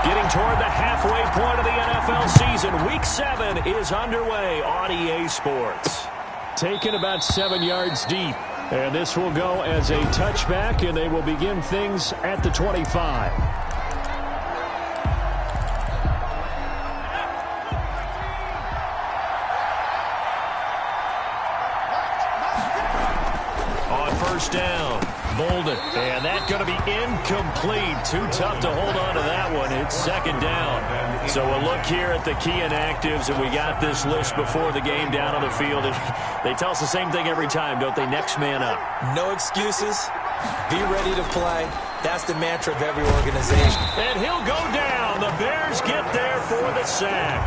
Getting toward the halfway point of the NFL season. Week 7 is underway on EA Sports. Taken about 7 yards deep. And this will go as a touchback, and they will begin things at the 25. On first down, Bolden. And that's going to be incomplete. Too tough to hold on to that one. It's second down. So we'll look here at the key inactives, and we got this list before the game down on the field. They tell us the same thing every time, don't they? Next man up. No excuses. Be ready to play. That's the mantra of every organization. And he'll go down. The Bears get there for the sack.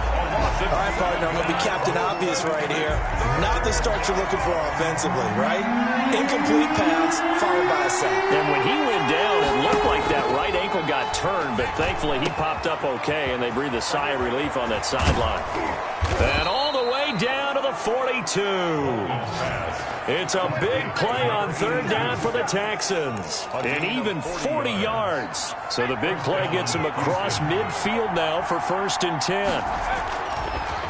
All right, partner, I'm going to be Captain Obvious right here. Not the start you're looking for offensively, right? Incomplete pass, followed by a sack. And when he went down, it looked like that right ankle got turned, but thankfully he popped up okay, and they breathed a sigh of relief on that sideline. And all the way down to the 42. It's a big play on third down for the Texans. And even 40 yards. So the big play gets him across midfield now for 1st and 10.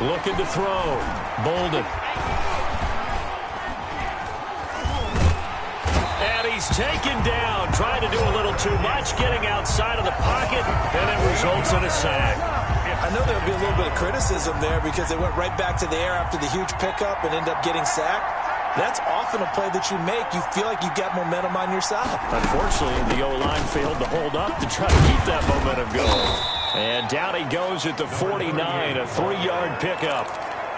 Looking to throw. Bolden. And he's taken down. Trying to do a little too much. Getting outside of the pocket. And it results in a sack. I know there'll be a little bit of criticism there because they went right back to the air after the huge pickup and ended up getting sacked. That's often a play that you make. You feel like you've got momentum on your side. Unfortunately, the O-line failed to hold up to try to keep that momentum going. And down he goes at the 49, a 3-yard pickup.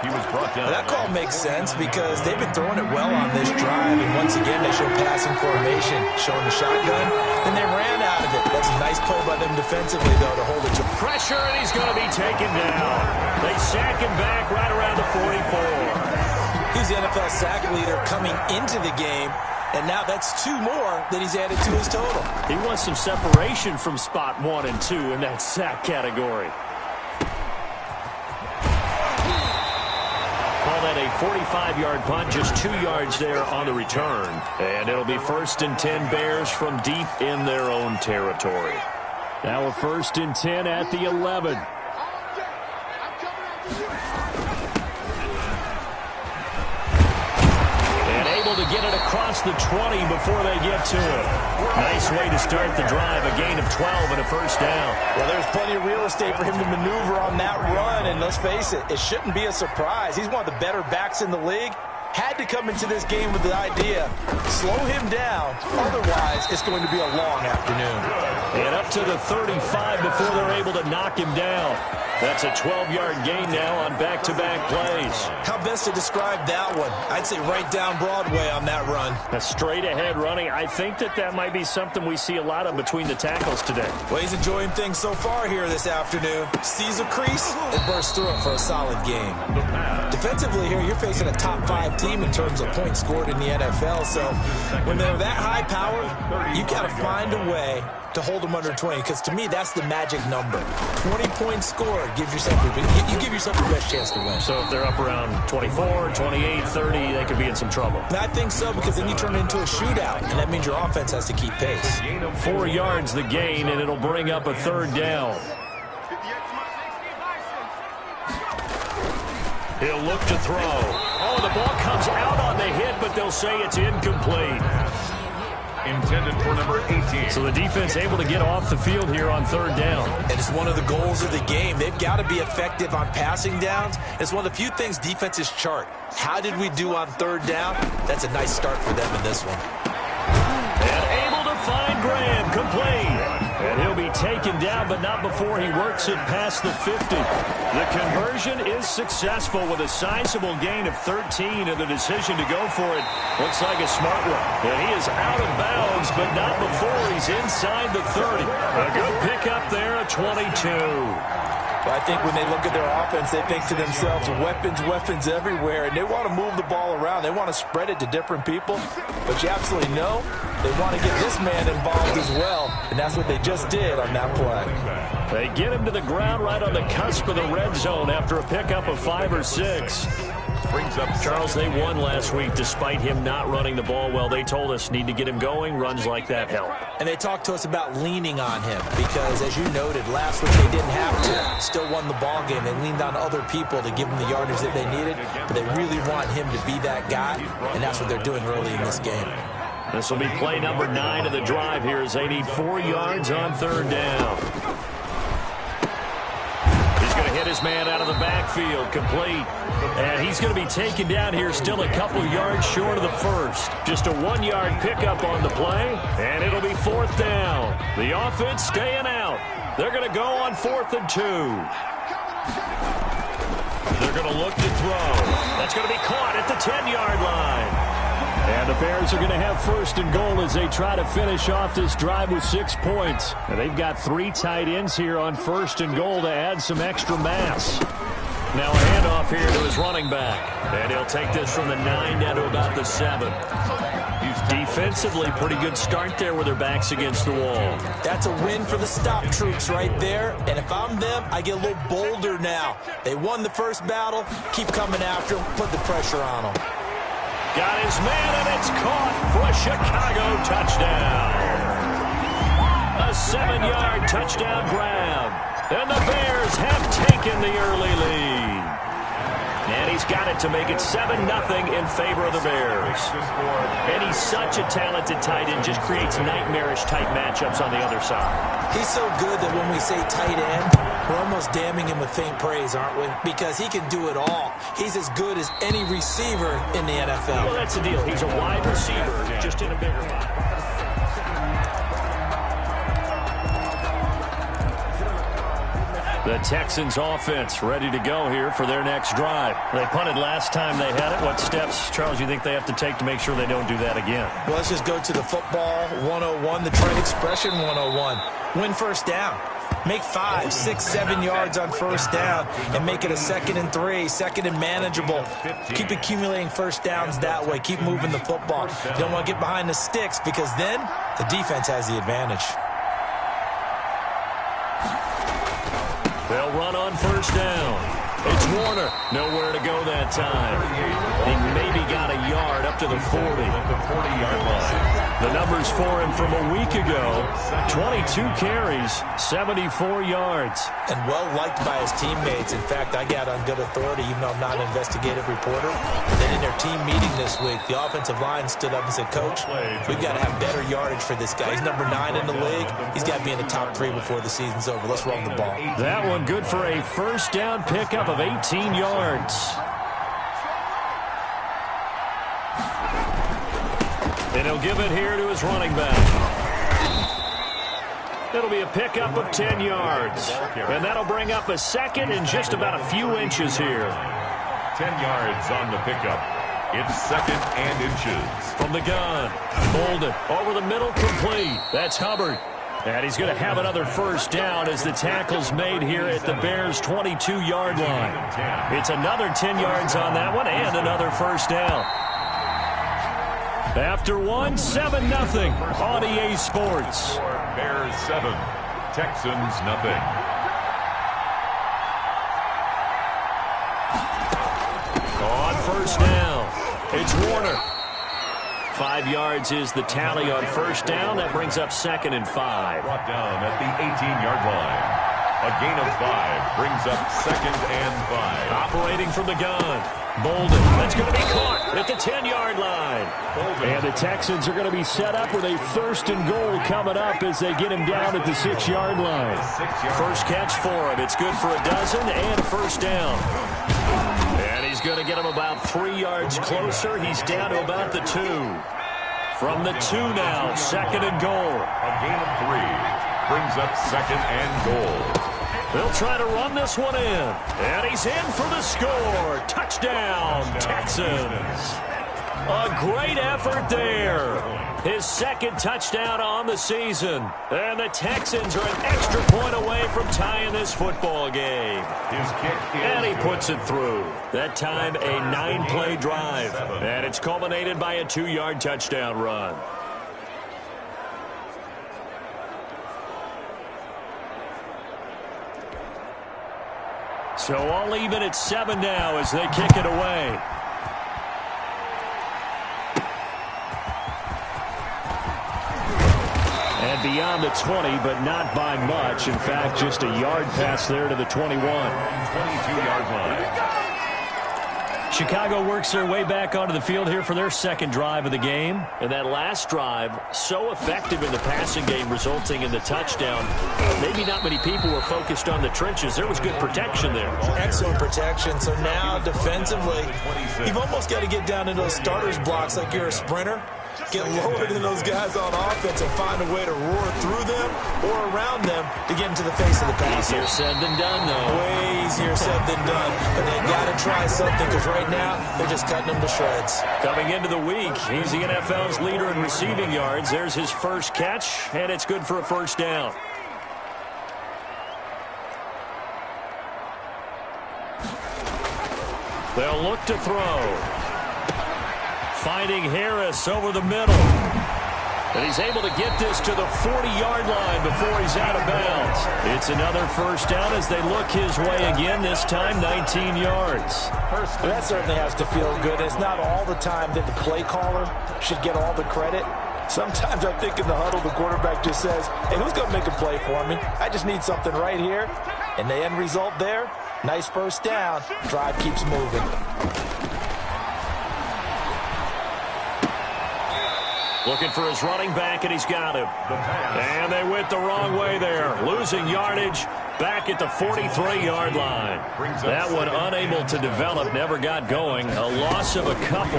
He was brought down. That call makes sense because they've been throwing it well on this drive. And once again, they show passing formation, showing the shotgun. Then they ran out of it. That's a nice play by them defensively, though, to hold it to pressure, and he's going to be taken down. They sack him back right around the 44. He's the NFL sack leader coming into the game, and now that's 2 more that he's added to his total. He wants some separation from spot 1 and 2 in that sack category. Call that a 45-yard punt, just 2 yards there on the return. And it'll be 1st and 10 Bears from deep in their own territory. Now a 1st and 10 at the 11. To get it across the 20 before they get to it. Nice way to start the drive. A gain of 12 and a 1st down. Well, there's plenty of real estate for him to maneuver on that run, and let's face it, it shouldn't be a surprise. He's one of the better backs in the league. Had to come into this game with the idea, slow him down, otherwise it's going to be a long afternoon. And up to the 35 before they're able to knock him down. That's a 12-yard gain now on back-to-back plays. How best to describe that one? I'd say right down Broadway on that run. A straight-ahead running. I think that might be something we see a lot of between the tackles today. Well, he's enjoying things so far here this afternoon. Sees a crease and bursts through it for a solid game. Defensively here, you're facing a top 5 team in terms of points scored in the NFL. So when they're that high power, you got to find a way to hold them under 20, because to me that's the magic number. 20 points scored gives yourself you give yourself the best chance to win. So if they're up around 24, 28, 30, they could be in some trouble. And I think so, because then you turn it into a shootout, and that means your offense has to keep pace. 4 yards the gain, and it'll bring up a 3rd down. He'll look to throw. Oh, the ball comes out on the hit, but they'll say it's incomplete. Intended for number 18. So the defense able to get off the field here on 3rd down. And it's one of the goals of the game. They've got to be effective on passing downs. It's one of the few things defenses chart. How did we do on 3rd down? That's a nice start for them in this one. And able to find Graham, complete. And he'll be taken down, but not before he works it past the 50. The conversion is successful with a sizable gain of 13, and the decision to go for it looks like a smart one. And he is out of bounds, but not before he's inside the 30. A good pickup there, a 22. But I think when they look at their offense, they think to themselves, weapons everywhere, and they want to move the ball around. They want to spread it to different people. But you absolutely know they want to get this man involved as well, and that's what they just did on that play. They get him to the ground right on the cusp of the red zone after a pickup of 5 or 6. Brings up Charles, they won last week despite him not running the ball well. They told us need to get him going. Runs like that help. And they talked to us about leaning on him because, as you noted, last week they didn't have to. Still won the ball game. They leaned on other people to give them the yardage that they needed, but they really want him to be that guy, and that's what they're doing early in this game. This will be play number 9 of the drive here as they need 4 yards on 3rd down. He's going to hit his man out of the backfield, complete. And he's going to be taken down here still a couple yards short of the first. Just a 1-yard pickup on the play, and it'll be 4th down. The offense staying out. They're going to go on 4th and 2. They're going to look to throw. That's going to be caught at the 10-yard line. And the Bears are going to have 1st and goal as they try to finish off this drive with 6 points. And they've got 3 tight ends here on 1st and goal to add some extra mass. Now a handoff here to his running back. And he'll take this from the 9 down to about the 7. Defensively, pretty good start there with their backs against the wall. That's a win for the stop troops right there. And if I'm them, I get a little bolder now. They won the first battle. Keep coming after them. Put the pressure on them. Got his man, and it's caught for a Chicago touchdown. A 7-yard touchdown grab. And the Bears have taken the early lead. And he's got it to make it 7-0 in favor of the Bears. And he's such a talented tight end, just creates nightmarish-type matchups on the other side. He's so good that when we say tight end, we're almost damning him with faint praise, aren't we? Because he can do it all. He's as good as any receiver in the NFL. Well, that's the deal. He's a wide receiver, just in a bigger box. The Texans offense ready to go here for their next drive. They punted last time they had it. What steps, Charles, you think they have to take to make sure they don't do that again? Well, let's just go to the football 101, the trade expression 101. Win first down. Make 5, 6, 7 yards on first down and make it a 2nd and 3, 2nd and manageable. Keep accumulating first downs that way. Keep moving the football. You don't want to get behind the sticks because then the defense has the advantage. They'll run on first down. It's Warner. Nowhere to go that time. He maybe got a yard up to the 40. the 40-yard line. The numbers for him from a week ago, 22 carries, 74 yards. And well-liked by his teammates. In fact, I got on good authority, even though I'm not an investigative reporter, that in their team meeting this week, the offensive line stood up and said, Coach, we've got to have better yardage for this guy. He's number 9 in the league. He's got to be in the top 3 before the season's over. Let's run the ball. That one good for a first down pickup of 18 yards. And he'll give it here to his running back. It'll be a pickup of 10 yards. And that'll bring up a 2nd and just about a few inches here. 10 yards on the pickup. It's 2nd and inches. From the gun, Bolden over the middle, complete. That's Hubbard. And he's going to have another first down as the tackle's made here at the Bears' 22-yard line. It's another 10 yards on that one and another first down. After one, 7-0 on EA Sports. Bears 7, Texans nothing. On first down, it's Warner. 5 yards is the tally on first down. That brings up 2nd and 5. Brought down at the 18-yard line. A gain of 5 brings up 2nd and 5. Operating from the gun. Bolden. That's going to be caught at the 10-yard line. And the Texans are going to be set up with a 1st and goal coming up as they get him down at the 6-yard line. First catch for him. It's good for a dozen and first down. And he's going to get him about 3 yards closer. He's down to about the 2. From the 2 now, 2nd and goal. A gain of 3 brings up 2nd and goal. They'll try to run this one in. And he's in for the score. Touchdown, Texans. A great effort there. His 2nd touchdown on the season. And the Texans are an extra point away from tying this football game. His kick is And he puts it through. That time, a 9-play drive. And it's culminated by a 2-yard touchdown run. So all even at 7 now as they kick it away. And beyond the 20, but not by much. In fact, just a yard pass there to the 21. 22-yard line. Chicago works their way back onto the field here for their second drive of the game. And that last drive, so effective in the passing game, resulting in the touchdown. Maybe not many people were focused on the trenches. There was good protection there. Excellent protection. So now defensively, you've almost got to get down into those starters blocks like you're a sprinter. Get lower than those guys on offense and find a way to roar through them or around them to get into the face of the passer. Easier said than done, though. Way easier said than done. But they got to try something because right now they're just cutting them to shreds. Coming into the week, he's the NFL's leader in receiving yards. There's his first catch, and it's good for a first down. They'll look to throw. Finding Harris over the middle. And he's able to get this to the 40-yard line before he's out of bounds. It's another first down as they look his way again, this time 19 yards. Well, that certainly has to feel good. It's not all the time that the play caller should get all the credit. Sometimes I think in the huddle, the quarterback just says, hey, who's going to make a play for me? I just need something right here. And the end result there, nice first down. Drive keeps moving. Looking for his running back, and he's got him. And they went the wrong way there. Losing yardage back at the 43-yard line. That one unable to develop, never got going. A loss of a couple,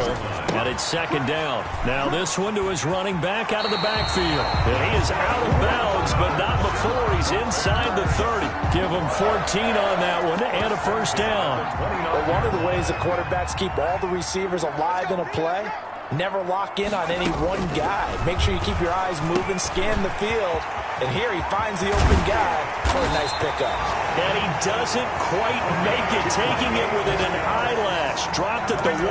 and it's second down. Now this one to his running back out of the backfield. And he is out of bounds, but not before he's inside the 30. Give him 14 on that one, and a first down. Well, one of the ways the quarterbacks keep all the receivers alive in a play, never lock in on any one guy. Make sure you keep your eyes moving, scan the field. And here he finds the open guy for a nice pickup. And he doesn't quite make it, taking it within an eyelash. Dropped at the 1.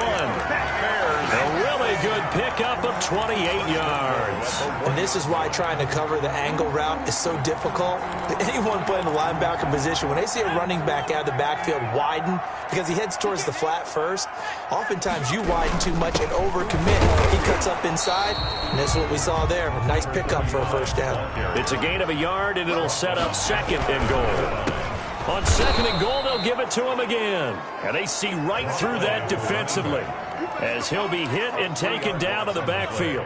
A really good pickup of 28 yards. And this is why trying to cover the angle route is so difficult. Anyone playing the linebacker position, when they see a running back out of the backfield widen, because he heads towards the flat first, oftentimes you widen too much and overcommit. He cuts up inside, and that's what we saw there. A nice pickup for a first down. It's a gain of a yard, and it'll set up second and goal. On second and goal, they'll give it to him again. And they see right through that defensively as he'll be hit and taken down to the backfield.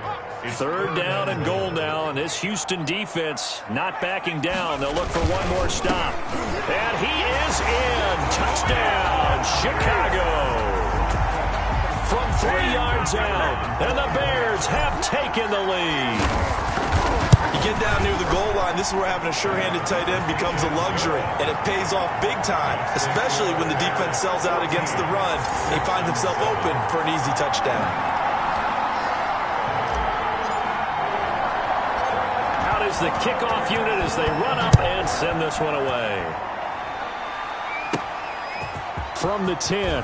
Third down and goal now, and this Houston defense not backing down. They'll look for one more stop. And he is in. Touchdown, Chicago. From 3 yards out, and the Bears have taken the lead. You get down near the goal line, this is where having a sure-handed tight end becomes a luxury, and it pays off big time, especially when the defense sells out against the run. He finds himself open for an easy touchdown. Out is the kickoff unit as they run up and send this one away. From the 10.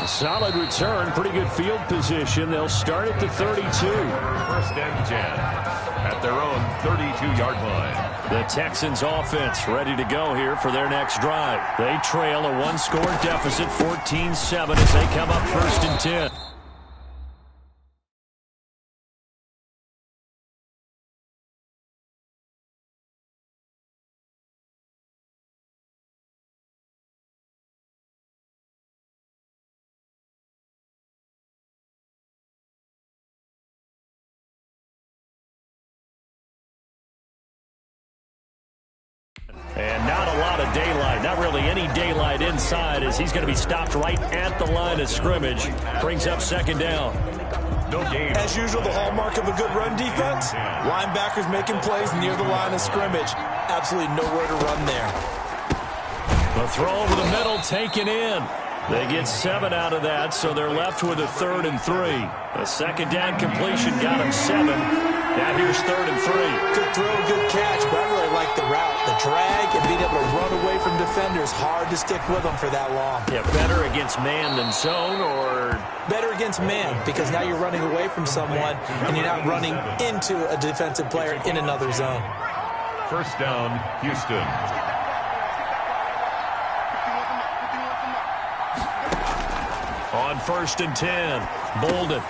Solid return, pretty good field position. They'll start at the 32. First and 10 at their own 32-yard line. The Texans offense ready to go here for their next drive. They trail a one-score deficit, 14-7, as they come up first and 10. And not a lot of daylight, not really any daylight inside as he's going to be stopped right at the line of scrimmage. Brings up second down. No game. As usual, the hallmark of a good run defense, linebackers making plays near the line of scrimmage. Absolutely nowhere to run there. The throw over the middle taken in. They get 7 out of that, so they're left with a 3rd and 3. A second down completion got him 7. Now here's 3rd and 3. Good throw, good catch, but I really like the route. The drag and being able to run away from defenders, hard to stick with them for that long. Yeah, better against man than zone, or? Better against man, because now you're running away from someone and you're not running into a defensive player in another zone. First down, Houston. On 1st and 10, Bolden.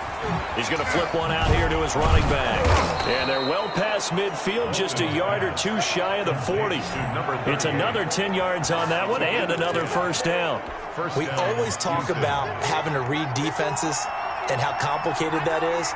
He's going to flip one out here to his running back. And they're well past midfield, just a yard or two shy of the 40. It's another 10 yards on that one and another first down. We always talk about having to read defenses and how complicated that is.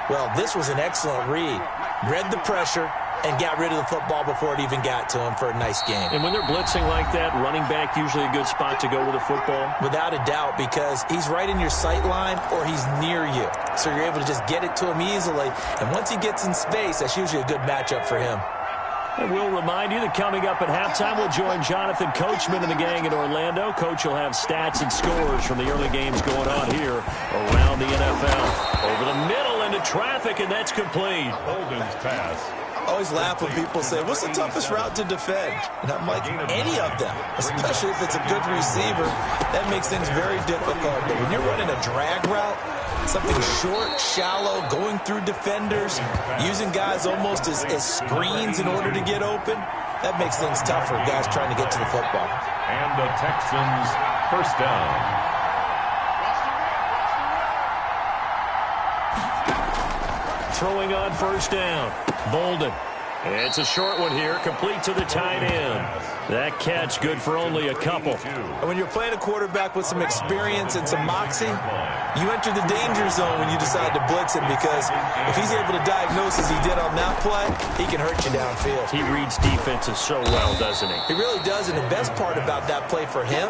Well, this was an excellent read. Read the pressure and got rid of the football before it even got to him for a nice game. And when they're blitzing like that, running back usually a good spot to go with the football? Without a doubt, because he's right in your sight line or he's near you. So you're able to just get it to him easily. And once he gets in space, that's usually a good matchup for him. And we'll remind you that coming up at halftime, we'll join Jonathan Coachman and the gang in Orlando. Coach will have stats and scores from the early games going on here around the NFL. Over the middle into traffic, and that's complete. Holden's pass. I always laugh when people say, what's the toughest route to defend? And I'm like, any of them, especially if it's a good receiver. That makes things very difficult. But when you're running a drag route, something short, shallow, going through defenders, using guys almost as screens in order to get open, that makes things tough for guys trying to get to the football. And the Texans first down. Throwing on first down. Bolden. It's a short one here, complete to the tight end. That catch good for only a couple. And when you're playing a quarterback with some experience and some moxie, you enter the danger zone when you decide to blitz him, because if he's able to diagnose as he did on that play, he can hurt you downfield. He reads defenses so well, doesn't he? He really does, and the best part about that play for him,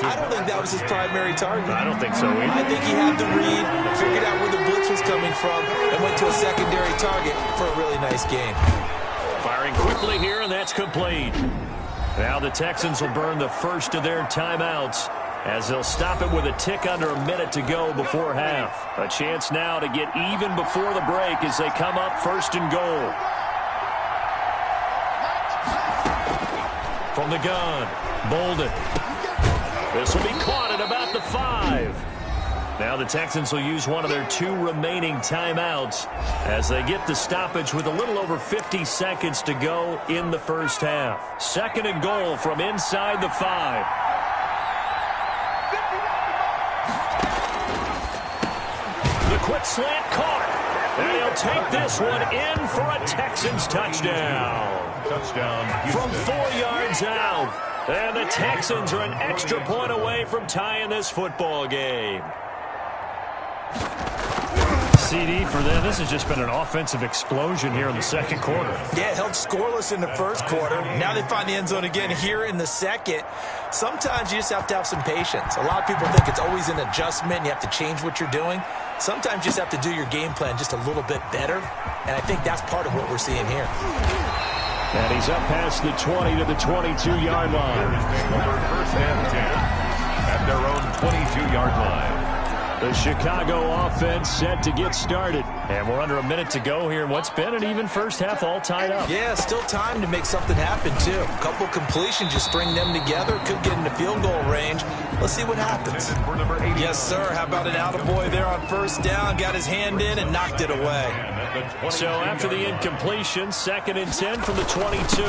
I don't think that was his primary target. I don't think so either. I think he had the read, figured out where the blitz was coming from, and went to a secondary target for a really nice game. Firing quickly here, and that's complete. Now the Texans will burn the first of their timeouts as they'll stop it with a tick under a minute to go before half. A chance now to get even before the break as they come up first and goal. From the gun, Bolden. This will be caught at about the 5. Now the Texans will use one of their 2 remaining timeouts as they get the stoppage with a little over 50 seconds to go in the first half. Second and goal from inside the 5. The quick slant caught. And he'll take this one in for a Texans touchdown. Touchdown. From 4 yards out. And the Texans are an extra point away from tying this football game. CD for them. This has just been an offensive explosion here in the second quarter. Yeah, held scoreless in the first quarter. Now they find the end zone again here in the second. Sometimes you just have to have some patience. A lot of people think it's always an adjustment. You have to change what you're doing. Sometimes you just have to do your game plan just a little bit better. And I think that's part of what we're seeing here. And he's up past the 20 to the 22-yard line. First and 10 at their own 22-yard line. The Chicago offense set to get started. And we're under a minute to go here in what's been an even first half, all tied up. Yeah, still time to make something happen, too. A couple completions, just string them together. Could get into field goal range. Let's see what happens. Yes, sir. How about an attaboy there on first down? Got his hand in and knocked it away. So after the incompletion, 2nd and 10 from the 22.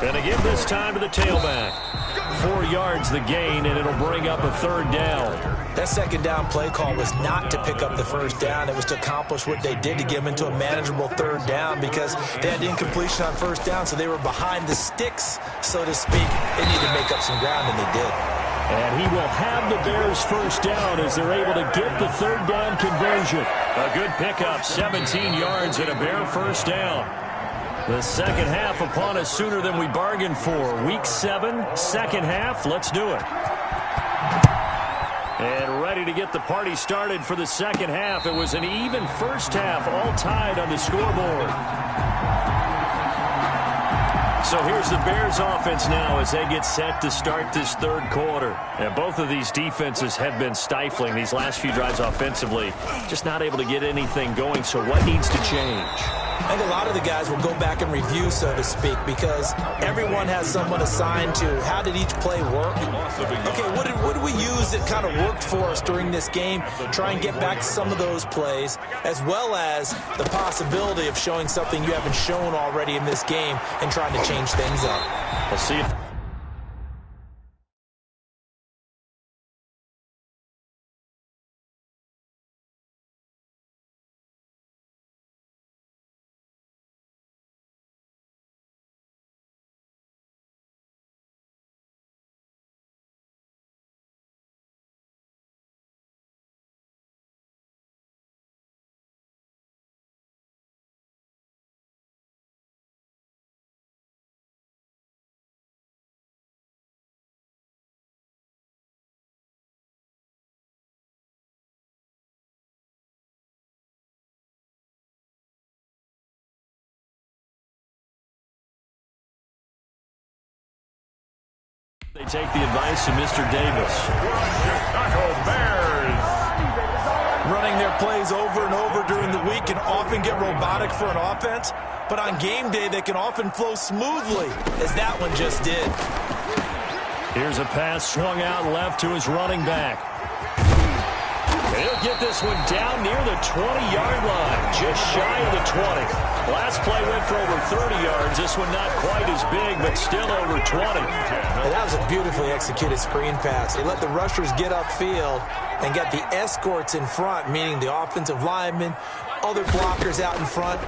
And again this time to the tailback. 4 yards the gain, and it'll bring up a 3rd down. That second down play call was not to pick up the first down. It was to accomplish what they did to get them into a manageable 3rd down, because they had incompletion on first down, so they were behind the sticks, so to speak. They needed to make up some ground, and they did. And he will have the Bears first down as they're able to get the 3rd down conversion. A good pickup, 17 yards and a Bear first down. The second half upon us sooner than we bargained for. Week 7, second half. Let's do it. And ready to get the party started for the second half. It was an even first half, all tied on the scoreboard. So here's the Bears offense now as they get set to start this 3rd quarter. And both of these defenses have been stifling these last few drives offensively. Just not able to get anything going. So what needs to change? I think a lot of the guys will go back and review, so to speak, because everyone has someone assigned to how did each play work. Okay, what did we use that kind of worked for us during this game? Try and get back to some of those plays, as well as the possibility of showing something you haven't shown already in this game and trying to change things up. We'll see if They take the advice of Mr. Davis. Chicago Bears. Running their plays over and over during the week can often get robotic for an offense, but on game day they can often flow smoothly, as that one just did. Here's a pass swung out left to his running back. He'll get this one down near the 20-yard line, just shy of the 20. Last play went for over 30 yards. This one not quite as big, but still over 20. And that was a beautifully executed screen pass. He let the rushers get upfield and got the escorts in front, meaning the offensive linemen, other blockers out in front,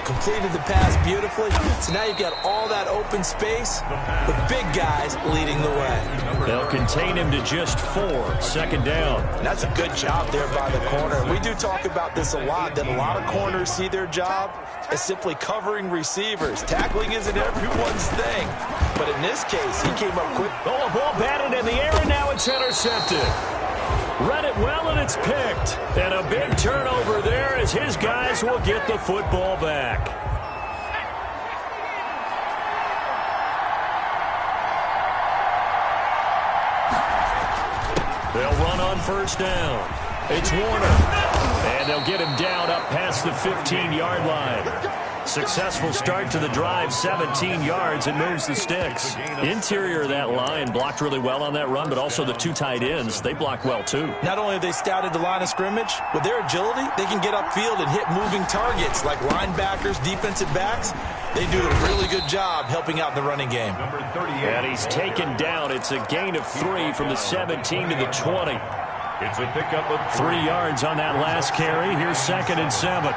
completed the pass beautifully. So now you've got all that open space with big guys leading the way. They'll contain him to just 4, second down. And that's a good job there by the corner. And we do talk about this a lot, that a lot of corners see their job as simply covering receivers. Tackling isn't everyone's thing. But in this case, he came up quick. Oh, a ball batted in the air, and now it's intercepted. Read it well, and it's picked. And a big turnover there as his guys will get the football back. They'll run on first down. It's Warner. And they'll get him down up past the 15-yard line. Successful start to the drive, 17 yards, and moves the sticks. Interior of that line blocked really well on that run, but also the 2 tight ends, they blocked well too. Not only have they scouted the line of scrimmage, with their agility, they can get upfield and hit moving targets like linebackers, defensive backs. They do a really good job helping out in the running game. And he's taken down. It's a gain of 3 from the 17 to the 20. It's a pickup of 3 yards on that last carry. Here's 2nd and 7.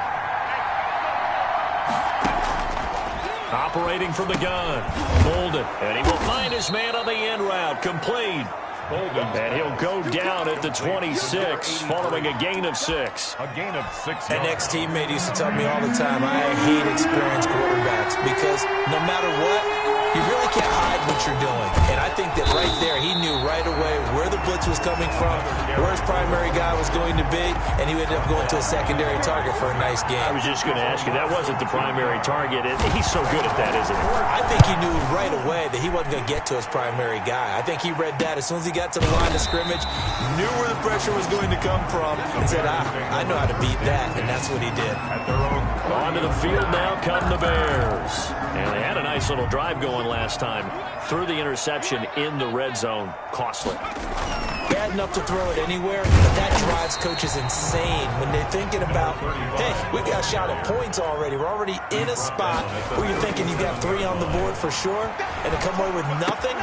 Operating from the gun. Bolden. And he will find his man on the end route. Complete. And he'll go down at the 26, following a gain of 6. a gain of 6 An yards. ex-teammate used to tell me all the time, I hate experienced quarterbacks because no matter what, you really can't hide what you're doing. And I think that right there, he knew right away where the blitz was coming from, where his primary guy was going to be, and he ended up going to a secondary target for a nice game. I was just going to ask you, that wasn't the primary target. He's so good at that, isn't he? I think he knew right away that he wasn't going to get to his primary guy. I think he read that as soon as he got to the line of scrimmage, knew where the pressure was going to come from, and said, I know how to beat that, and that's what he did. At their own Onto the field now come the Bears. And they had a nice little drive going last time. Threw the interception in the red zone. Costly. Bad enough to throw it anywhere, but that drives coaches insane when they're thinking about, hey, we got a shot at points already. We're already in a spot where you're thinking you got 3 on the board for sure, and to come away with nothing,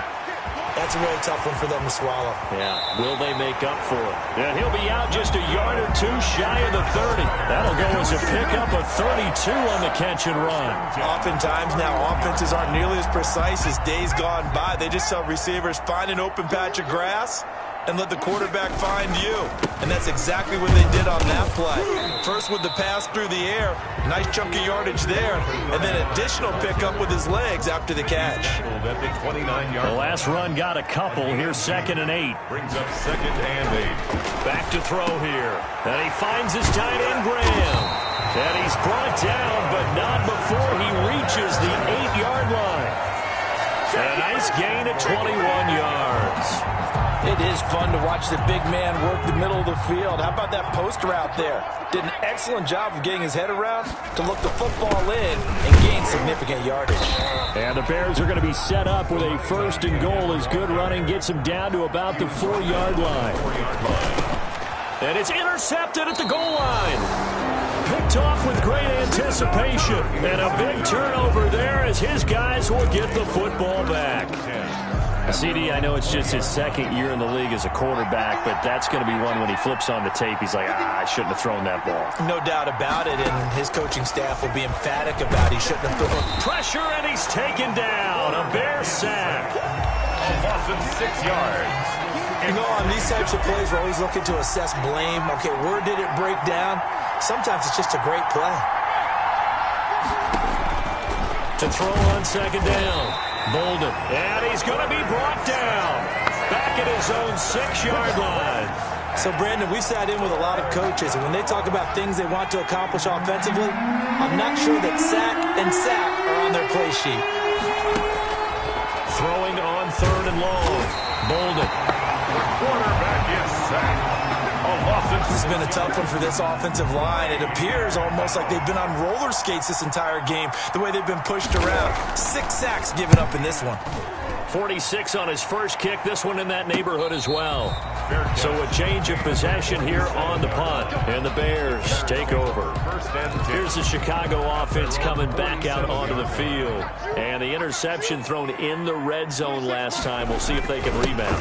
that's a really tough one for them to swallow. Yeah, will they make up for it? And he'll be out just a yard or 2 shy of the 30. That'll go as a pickup of 32 on the catch and run. Oftentimes now offenses aren't nearly as precise as days gone by. They just tell receivers, find an open patch of grass and let the quarterback find you. And that's exactly what they did on that play. First with the pass through the air, nice chunk of yardage there, and then additional pickup with his legs after the catch. at the 29-yard The last run got a couple. Here's 2nd and 8. brings up 2nd and 8. Back to throw here. And he finds his tight end, Graham. And he's brought down, but not before he reaches the 8-yard line. And a nice gain at 21 yards. It is fun to watch the big man work the middle of the field. How about that post route there? Did an excellent job of getting his head around to look the football in and gain significant yardage. And the Bears are going to be set up with a 1st and goal as good running gets him down to about the 4-yard line. And it's intercepted at the goal line. Picked off with great anticipation. And a big turnover there as his guys will get the football back. CD, I know it's just his 2nd year in the league as a quarterback, but that's going to be one when he flips on the tape, he's like, I shouldn't have thrown that ball. No doubt about it, and his coaching staff will be emphatic about he shouldn't have thrown. Pressure, and he's taken down. A Bear sack. A loss of 6 yards. You know, on these types of plays, we're always looking to assess blame. Okay, where did it break down? Sometimes it's just a great play. To throw on 2nd down. Bolden, and he's going to be brought down. Back at his own 6-yard line. So, Brandon, we sat in with a lot of coaches, and when they talk about things they want to accomplish offensively, I'm not sure that sack and sack are on their play sheet. Throwing on 3rd and long. Bolden. The quarterback is sacked. This has been a tough one for this offensive line. It appears almost like they've been on roller skates this entire game, the way they've been pushed around. 6 sacks given up in this one. 46 on his first kick. This one in that neighborhood as well. So a change of possession here on the punt. And the Bears take over. Here's the Chicago offense coming back out onto the field. And the interception thrown in the red zone last time. We'll see if they can rebound.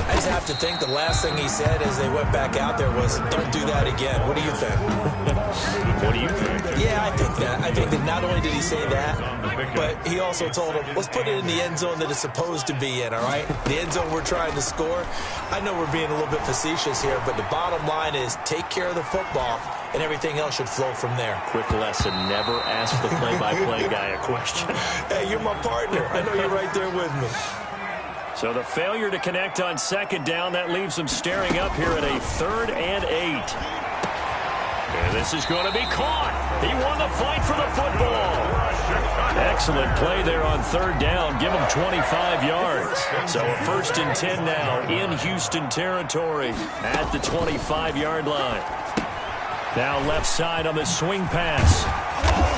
I just have to think the last thing he said as they went back out there was, don't do that again. What do you think? What do you think? Yeah, I think that. I think that not only did he say that, but he also told him, let's put it in the end zone that it's supposed to be in, all right? The end zone we're trying to score. I know we're being a little bit facetious here, but the bottom line is take care of the football, and everything else should flow from there. Quick lesson, never ask the play-by-play guy a question. Hey, you're my partner. I know you're right there with me. So the failure to connect on 2nd down, that leaves them staring up here at a 3rd and 8. And this is going to be caught. He won the fight for the football. Excellent play there on 3rd down. Give him 25 yards. So a 1st and 10 now in Houston territory at the 25-yard line. Now left side on the swing pass.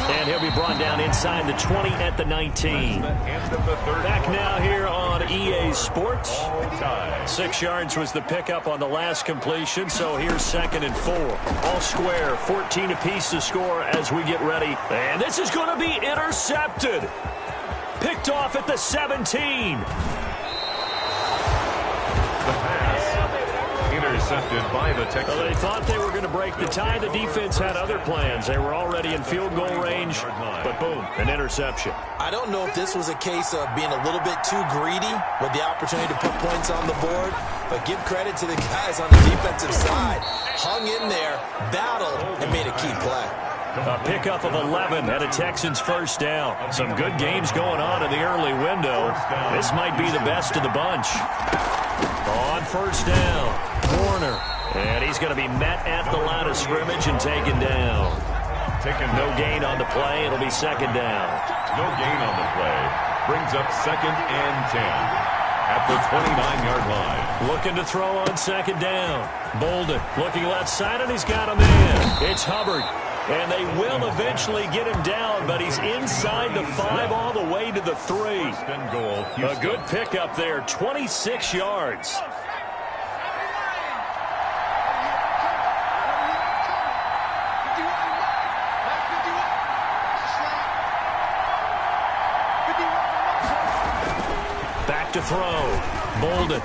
And he'll be brought down inside the 20 at the 19. Back now here on EA Sports. 6 yards was the pickup on the last completion, so here's 2nd and 4. All square, 14 apiece to score as we get ready. And this is going to be intercepted. Picked off at the 17. Intercepted by the Texans. Well, they thought they were going to break the tie. The defense had other plans. They were already in field goal range, but boom, an interception. I don't know if this was a case of being a little bit too greedy with the opportunity to put points on the board, but give credit to the guys on the defensive side. Hung in there, battled, and made a key play. A pickup of 11 at a Texans 1st down. Some good games going on in the early window. This might be the best of the bunch. On 1st down, Warner. And he's going to be met at the line of scrimmage and taken down. No gain on the play. It'll be 2nd down. No gain on the play. Brings up 2nd and 10 at the 29-yard line. Looking to throw on 2nd down. Bolden looking left side, and he's got a man. It's Hubbard. And they will eventually get him down, but he's inside the 5 all the way to the 3. A good pickup there, 26 yards. Back to throw. Bolden.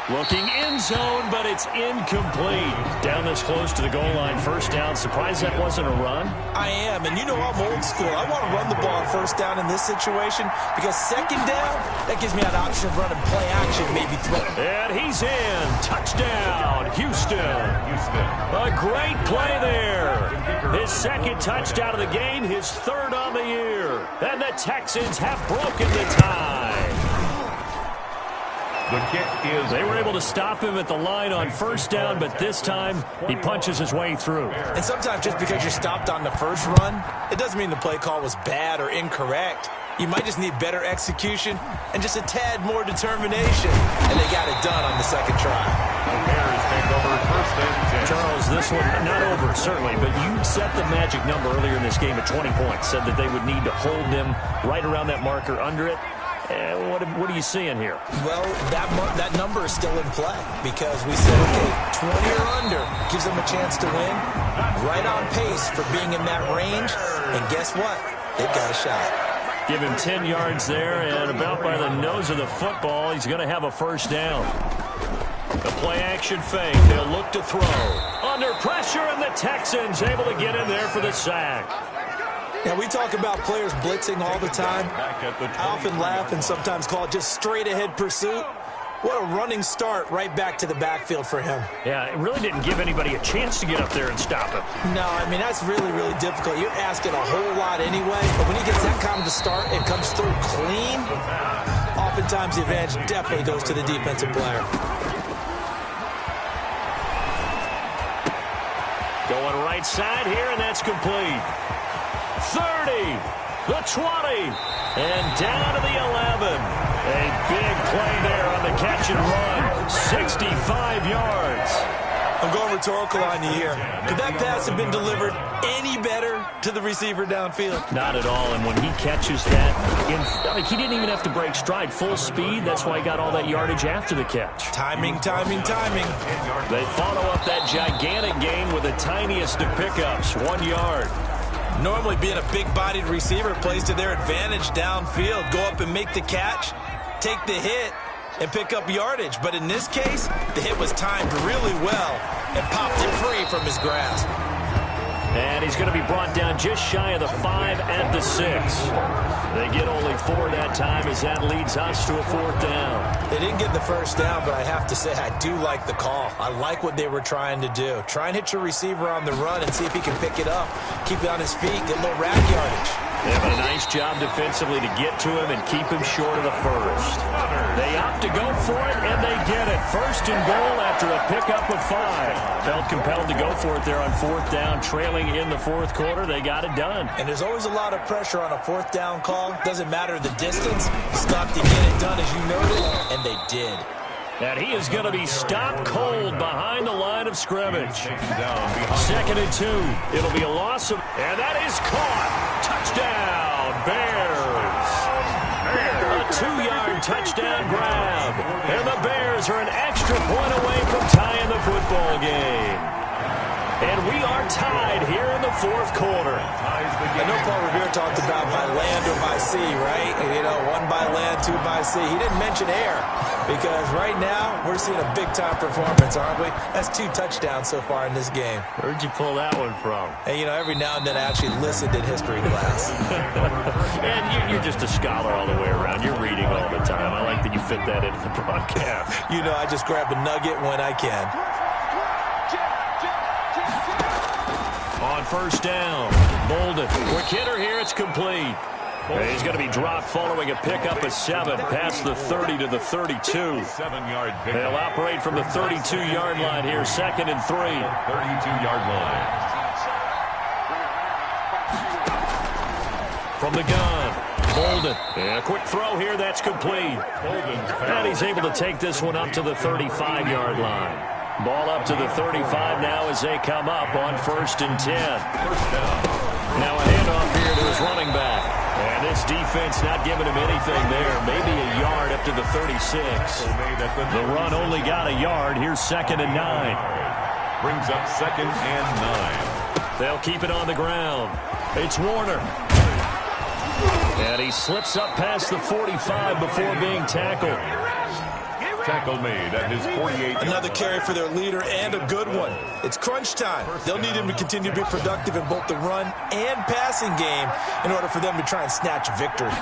Looking end zone, but it's incomplete. Down this close to the goal line, 1st down. Surprised that wasn't a run? I am, and you know I'm old school. I want to run the ball on 1st down in this situation because 2nd down, that gives me an option of running play action, maybe throw. And he's in. Touchdown, Houston. A great play there. His 2nd touchdown of the game, his 3rd on the year. And the Texans have broken the tie. The kick is... They were able to stop him at the line on 1st down, but this time he punches his way through. And sometimes just because you're stopped on the first run, it doesn't mean the play call was bad or incorrect. You might just need better execution and just a tad more determination. And they got it done on the 2nd try. The Bears take over 1st and 10. Charles, this one, not over, certainly, but you set the magic number earlier in this game at 20 points. Said that they would need to hold them right around that marker under it. What are you seeing here? Well, that number is still in play because we said, okay, 20 or under gives them a chance to win. Right on pace for being in that range. And guess what? They've got a shot. Give him 10 yards there, and about by the nose of the football, he's going to have a 1st down. The play-action fake. They'll look to throw. Under pressure, and the Texans able to get in there for the sack. Now, we talk about players blitzing all the time. I often laugh and sometimes call it just straight-ahead pursuit. What a running start right back to the backfield for him. Yeah, it really didn't give anybody a chance to get up there and stop him. No, I mean, that's really, really difficult. You're asking a whole lot anyway, but when he gets that kind of a start and comes through clean, oftentimes the advantage definitely goes to the defensive player. Going right side here, and that's complete. 30. the 20, and down to the 11. A big play there on the catch and run. 65 yards. I'm going rhetorical on you here. Could that pass have been delivered any better to the receiver downfield? Not at all, and when he catches that, he didn't even have to break stride. Full speed, that's why he got all that yardage after the catch. Timing, timing, timing. They follow up that gigantic gain with the tiniest of pickups, 1 yard. Normally being a big-bodied receiver plays to their advantage downfield. Go up and make the catch, take the hit, and pick up yardage. But in this case, the hit was timed really well and popped it free from his grasp. And he's going to be brought down just shy of the 5 at the 6. They get only 4 that time as that leads us to a 4th down. They didn't get the first down, but I have to say I do like the call. I like what they were trying to do. Try and hit your receiver on the run and see if he can pick it up. Keep it on his feet, get a little rack yardage. They have a nice job defensively to get to him and keep him short of the first. They opt to go for it, and they get it. 1st and goal after a pickup of 5. Felt compelled to go for it there on 4th down, trailing in the 4th quarter. They got it done. And there's always a lot of pressure on a 4th down call. Doesn't matter the distance. Stop to get it done, as you noted, and they did. And he is going to be stopped cold behind the line of scrimmage. 2nd and 2. It'll be a loss of... And that is caught. Touchdown, Bears. A 2-yard touchdown grab. And the Bears are an extra point away from tying the football game. And we are tied here in the 4th quarter. I know Paul Revere talked about by land or by sea, right? You know, 1 by land, 2 by sea. He didn't mention air because right now we're seeing a big-time performance, aren't we? That's 2 touchdowns so far in this game. Where'd you pull that one from? And, you know, every now and then I actually listened in history class. And you're just a scholar all the way around. You're reading all the time. I like that you fit that into the broadcast. You know, I just grab a nugget when I can. On 1st down, Bolden. Quick hitter here, it's complete. He's going to be dropped following a pickup of 7 past the 30 to the 32. 7-yard pickup. They'll operate from the 32-yard line here, 2nd and 3. 32-yard line. From the gun, Bolden. And a quick throw here, that's complete. And he's able to take this one up to the 35-yard line. Ball up to the 35 now as they come up on 1st and 10. Now a handoff here to his running back. And this defense not giving him anything there. Maybe a yard up to the 36. The run only got a yard. Here's 2nd and 9. Brings up 2nd and 9. They'll keep it on the ground. It's Warner. And he slips up past the 45 before being tackled. Tackle made at his 48. Another carry for their leader and a good one. It's crunch time. They'll need him to continue to be productive in both the run and passing game in order for them to try and snatch a victory.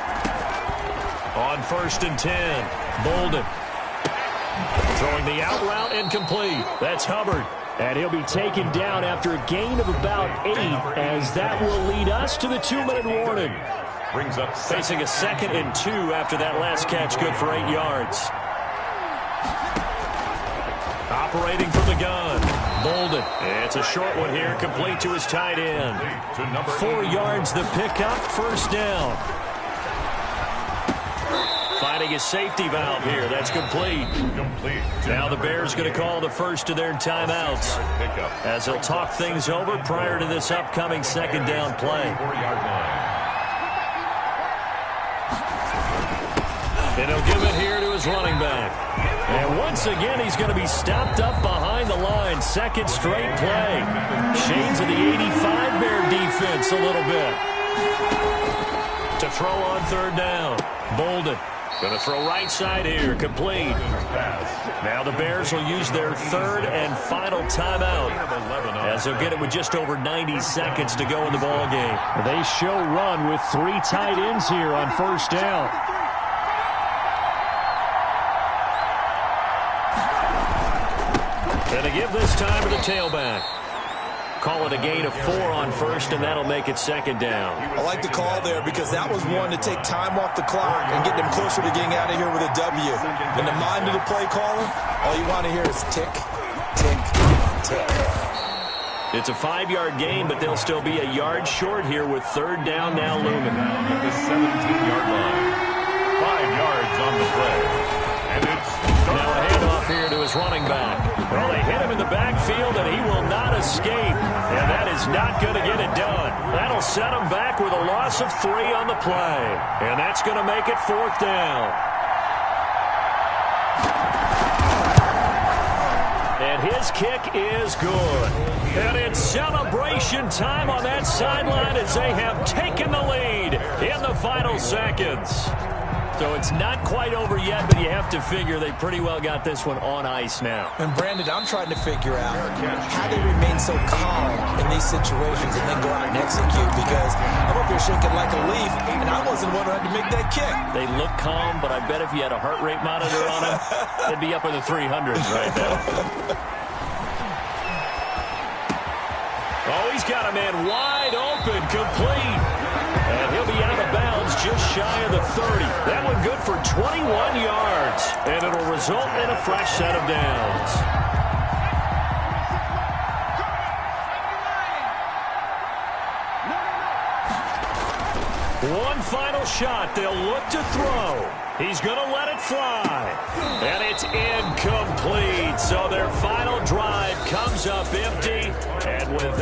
On 1st and 10, Bolden. Throwing the out route incomplete. That's Hubbard. And he'll be taken down after a gain of about 8, as that will lead us to the 2-minute warning. Brings up facing a 2nd and 2 after that last catch, good for 8 yards. Operating from the gun, Bolden. It's a short one here, complete to his tight end. 4 yards the pickup, 1st down. Finding a safety valve here, that's complete. Now the Bears going to call the first of their timeouts as they'll talk things over prior to this upcoming 2nd down play. And he'll give it here to his running back. And once again, he's going to be stopped up behind the line. 2nd straight play. Shades of the 85 Bear defense a little bit. To throw on 3rd down. Bolden. Going to throw right side here. Complete. Now the Bears will use their 3rd and final timeout, as they'll get it with just over 90 seconds to go in the ballgame. They show run with 3 tight ends here on 1st down. And to give this time to the tailback. Call it a gain of 4 on 1st, and that'll make it 2nd down. I like the call there because that was one to take time off the clock and get them closer to getting out of here with a W. In the mind of the play caller, all you want to hear is tick, tick, tick. It's a 5-yard gain, but they'll still be a yard short here with third down now looming. At the 17-yard line. 5 yards on the play. And it's now a handoff here to his running back. Well, they hit him in the backfield, and he will not escape. And that is not going to get it done. That'll set him back with a loss of 3 on the play. And that's going to make it 4th down. And his kick is good. And it's celebration time on that sideline as they have taken the lead in the final seconds. So it's not quite over yet, but you have to figure they pretty well got this one on ice now. And, Brandon, I'm trying to figure out how they remain so calm in these situations and then go out and execute, because I'm up here shaking like a leaf, and I wasn't the one who had to make that kick. They look calm, but I bet if you had a heart rate monitor on them, they'd be up in the 300s right now. Oh, he's got a man wide open, complete. And he'll be out of bounds just shy of the 30. That one good for 21 yards. And it'll result in a fresh set of downs. One final shot. They'll look to throw. He's going to let it fly. And it's incomplete. So their final drive comes up empty. And with